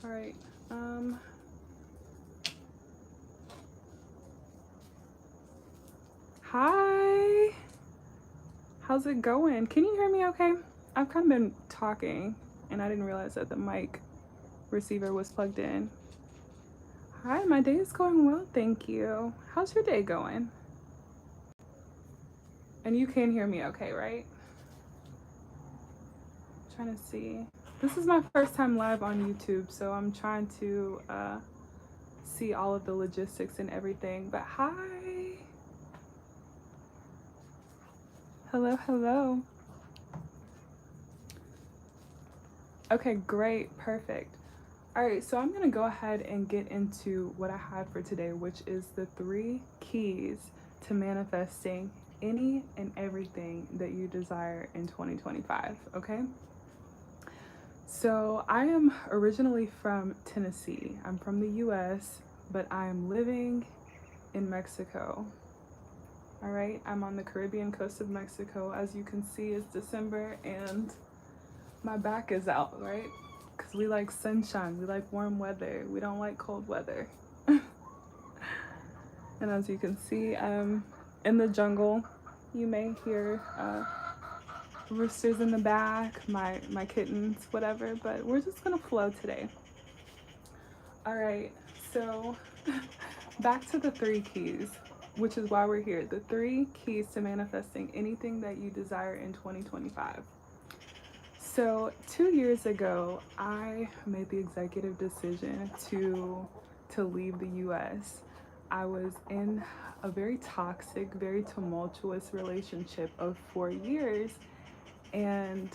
All right. Hi. How's it going? Can you hear me okay? I've kind of been talking and I didn't realize that the mic receiver was plugged in. Hi, my day is going well, thank you. How's your day going? And you can hear me okay, right? I'm trying to see. This is my first time live on YouTube, so I'm trying to see all of the logistics and everything. But hi. Hello, hello. Okay, great, perfect. All right, so I'm gonna go ahead and get into what I had for today, which is the 3 keys to manifesting any and everything that you desire in 2025, okay? So I am originally from Tennessee. I'm from the US, but I am living in Mexico. All right, I'm on the Caribbean coast of Mexico. As you can see, it's December and my back is out, right? Because we like sunshine, we like warm weather, we don't like cold weather. And as you can see, I'm in the jungle. You may hear roosters in the back, my kittens, whatever, but we're just gonna flow today. All right, so back to the 3 keys, which is why we're here. The 3 keys to manifesting anything that you desire in 2025. So 2 years ago, I made the executive decision to leave the US. I was in a very toxic, very tumultuous relationship of 4 years, and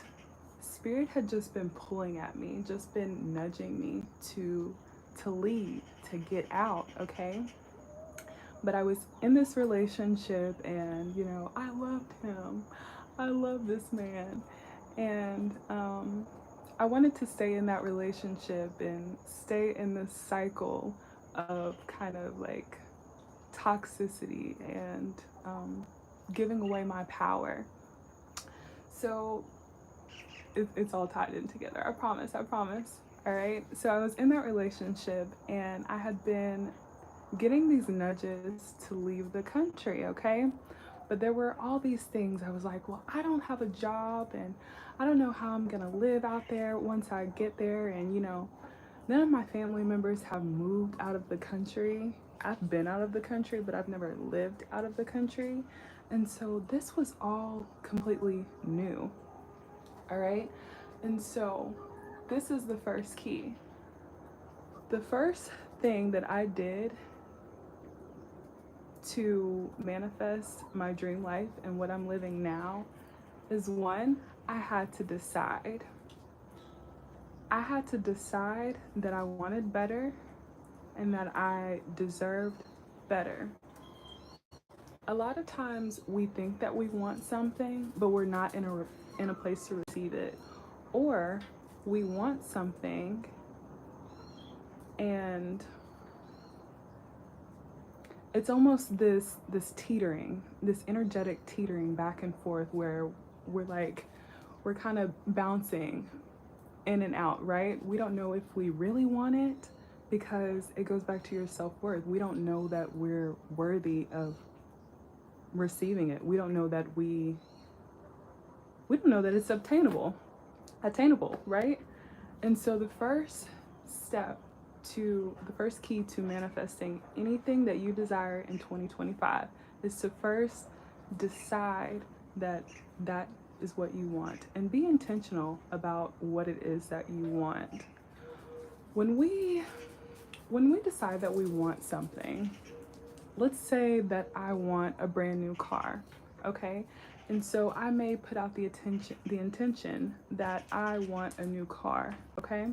Spirit had just been pulling at me, just been nudging me to leave, to get out, okay? But I was in this relationship and, you know, I loved him. I love this man. And I wanted to stay in that relationship and stay in this cycle of kind of like toxicity and giving away my power. So it's all tied in together. I promise. I promise. All right. So I was in that relationship and I had been getting these nudges to leave the country. Okay. But there were all these things. I was like, well, I don't have a job and I don't know how I'm going to live out there once I get there. And, you know, none of my family members have moved out of the country. I've been out of the country, but I've never lived out of the country. And so this was all completely new. All right. And so this is the first key. The first thing that I did to manifest my dream life and what I'm living now is, one, I had to decide. I had to decide that I wanted better and that I deserved better. A lot of times we think that we want something, but we're not in a place to receive it. Or we want something and it's almost this teetering, this energetic teetering back and forth where we're kind of bouncing in and out, right? We don't know if we really want it because it goes back to your self-worth. We don't know that we're worthy of receiving it. We don't know that we don't know that it's attainable, right? And so the first key to manifesting anything that you desire in 2025 is to first decide that that is what you want and be intentional about what it is that you want. When we decide that we want something, let's say that I want a brand new car, okay? And so I may put out the intention that I want a new car, okay?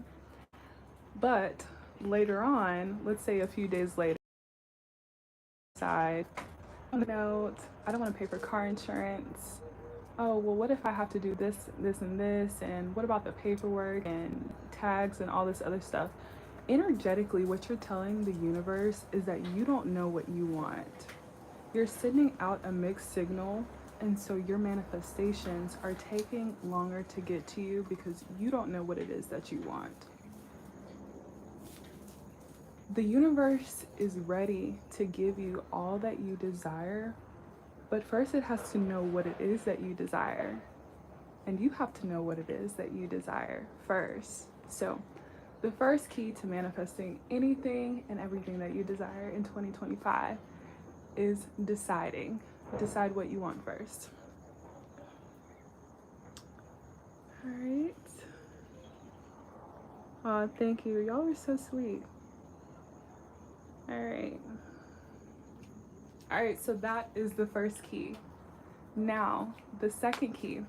But later on, let's say a few days later, I decide, oh no, I don't want to pay for car insurance. Oh, well, what if I have to do this, this, and this? And what about the paperwork and tags and all this other stuff? Energetically, what you're telling the universe is that you don't know what you want. You're sending out a mixed signal, and so your manifestations are taking longer to get to you because you don't know what it is that you want. The universe is ready to give you all that you desire, but first it has to know what it is that you desire. And you have to know what it is that you desire first. So, the first key to manifesting anything and everything that you desire in 2025 is deciding. Decide what you want first. All right. Oh, thank you. Y'all are so sweet. All right. All right, so that is the first key. Now, the second key.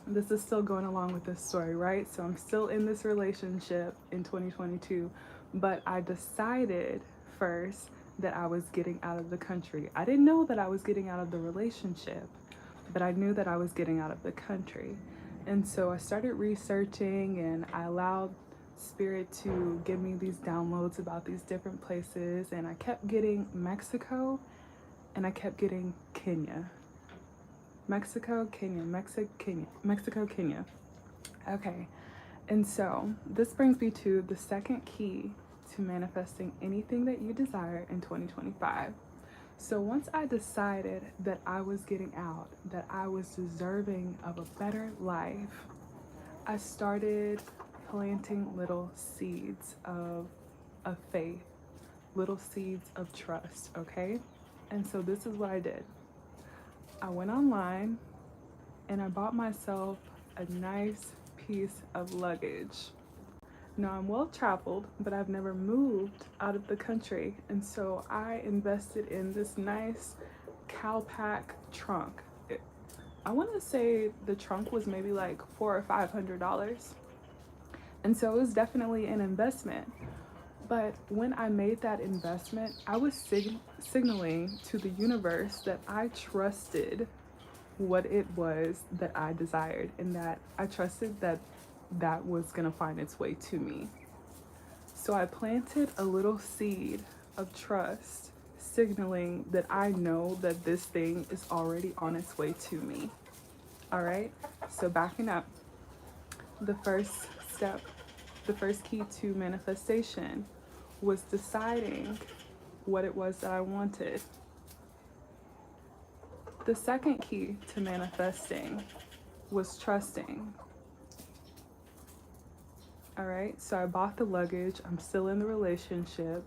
This is still going along with this story, right? So I'm still in this relationship in 2022, but I decided first that I was getting out of the country. I didn't know that I was getting out of the relationship, but I knew that I was getting out of the country. And so I started researching, and I allowed Spirit to give me these downloads about these different places, and I kept getting Mexico and I kept getting Kenya. Mexico, Kenya, Mexico, Kenya. Okay, and so this brings me to the second key to manifesting anything that you desire in 2025. So once I decided that I was getting out, that I was deserving of a better life, I started planting little seeds of faith, little seeds of trust, okay? And so this is what I did. I went online and I bought myself a nice piece of luggage. Now I'm well traveled, but I've never moved out of the country. And so I invested in this nice CalPack trunk. I want to say the trunk was maybe like $400 or $500. And so it was definitely an investment. But when I made that investment, I was signaling to the universe that I trusted what it was that I desired, and that I trusted that that was going to find its way to me. So I planted a little seed of trust, signaling that I know that this thing is already on its way to me. All right, so backing up, the first step, the first key to manifestation was deciding what it was that I wanted. The second key to manifesting was trusting. All right, so I bought the luggage. I'm still in the relationship.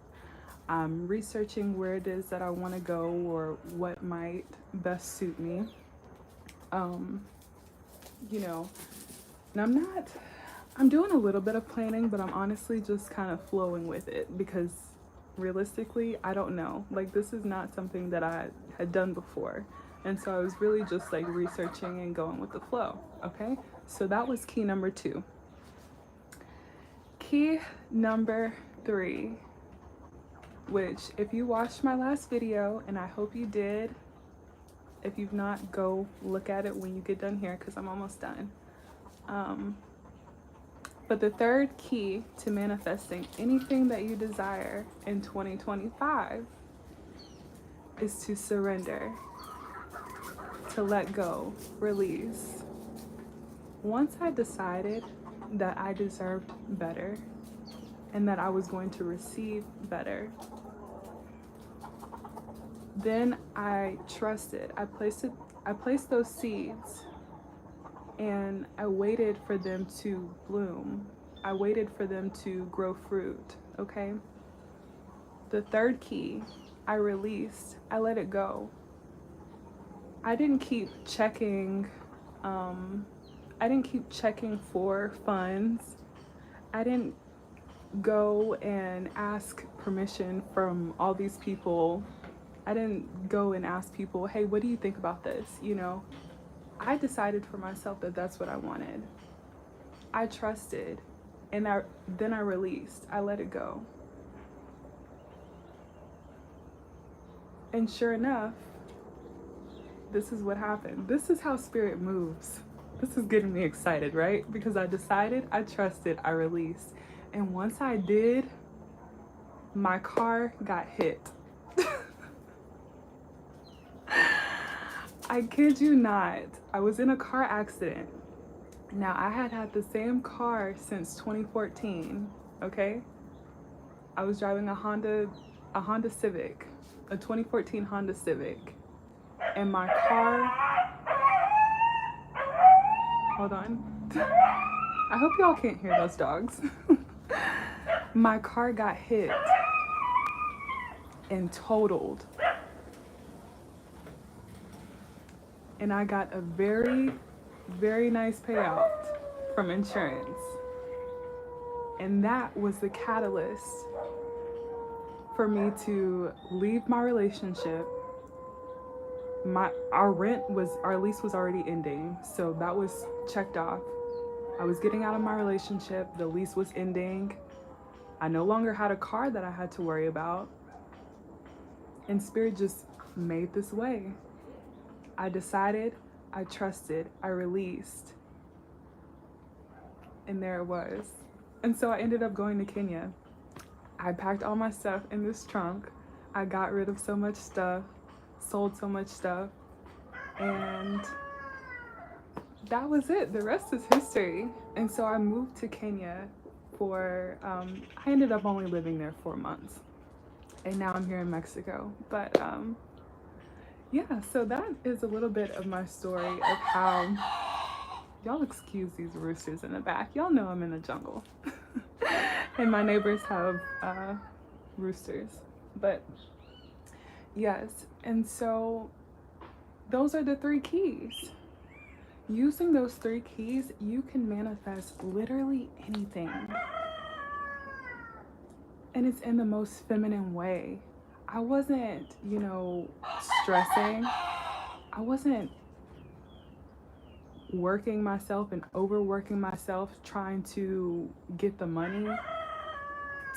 I'm researching where it is that I want to go or what might best suit me. You know, and I'm doing a little bit of planning, but I'm honestly just kind of flowing with it because realistically, I don't know. Like, this is not something that I had done before. And so I was really just like researching and going with the flow. Okay, so that was key number 2. Key number 3, which if you watched my last video, and I hope you did, if you've not, go look at it when you get done here because I'm almost done. But the third key to manifesting anything that you desire in 2025 is to surrender, to let go, release. Once I decided that I deserved better and that I was going to receive better, then I trusted. I placed those seeds, and I waited for them to bloom. I waited for them to grow fruit, okay? The third key, I released. I let it go. I didn't keep checking for funds. I didn't go and ask permission from all these people. I didn't go and ask people, hey, what do you think about this? You know, I decided for myself that that's what I wanted. I trusted, and then I released. I let it go. And sure enough, this is what happened. This is how Spirit moves. This is getting me excited, right? Because I decided, I trusted, I released. And once I did, my car got hit. I kid you not. I was in a car accident. Now, I had the same car since 2014, okay? I was driving a Honda Civic, a 2014 Honda Civic, and my car, hold on. I hope y'all can't hear those dogs. My car got hit and totaled. And I got a very, very nice payout from insurance. And that was the catalyst for me to leave my relationship. Our lease was already ending, so that was checked off. I was getting out of my relationship, the lease was ending. I no longer had a car that I had to worry about. And Spirit just made this way. I decided, I trusted, I released. And there it was. And so I ended up going to Kenya. I packed all my stuff in this trunk. I got rid of so much stuff, sold so much stuff, and that was it. The rest is history. And so I moved to Kenya for, I ended up only living there 4 months. And now I'm here in Mexico. But yeah, so that is a little bit of my story of how, y'all excuse these roosters in the back. Y'all know I'm in the jungle. And my neighbors have roosters. But yes, and so those are the 3 keys. Using those 3 keys, you can manifest literally anything. And it's in the most feminine way. I wasn't, stressing. I wasn't working myself and overworking myself trying to get the money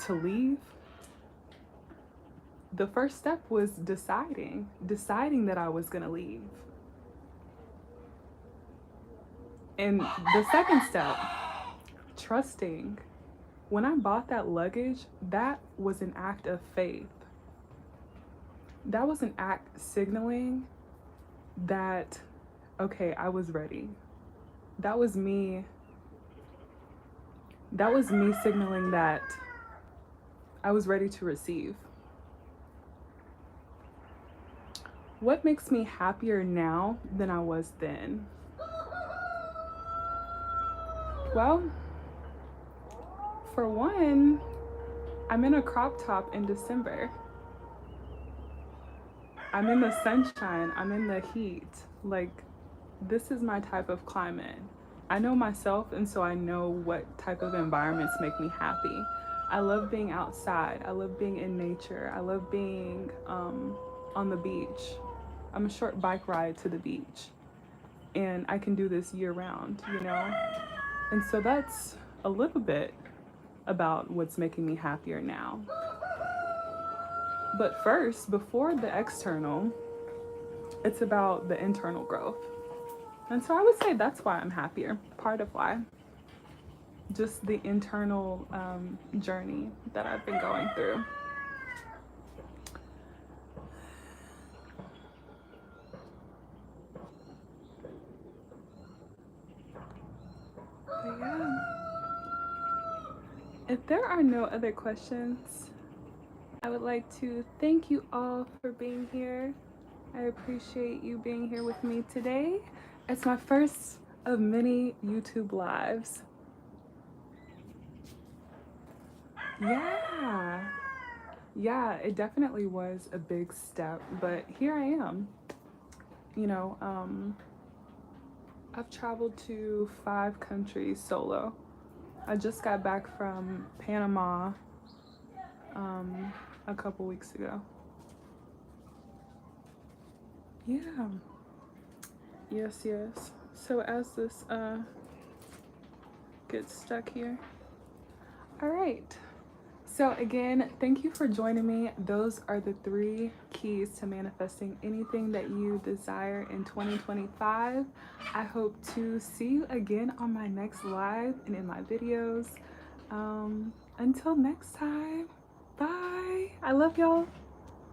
to leave. The first step was deciding that I was gonna leave. And the second step, trusting. When I bought that luggage, that was an act of faith. That was an act signaling that, okay, I was ready. That was me signaling that I was ready to receive. What makes me happier now than I was then? Well, for one, I'm in a crop top in December. I'm in the sunshine, I'm in the heat. Like, this is my type of climate. I know myself, and so I know what type of environments make me happy. I love being outside. I love being in nature. I love being on the beach. I'm a short bike ride to the beach, and I can do this year round, And so that's a little bit about what's making me happier now. But first, before the external, it's about the internal growth. And so I would say that's why I'm happier, part of why. Just the internal journey that I've been going through. But yeah. If there are no other questions, I would like to thank you all for being here. I appreciate you being here with me today. It's my first of many YouTube lives. Yeah, it definitely was a big step, but here I am. I've traveled to 5 countries solo. I just got back from Panama a couple weeks ago. Yeah. Yes. So as this gets stuck here. All right. So again, thank you for joining me. Those are the 3 keys to manifesting anything that you desire in 2025. I hope to see you again on my next live and in my videos. Until next time, bye. I love y'all.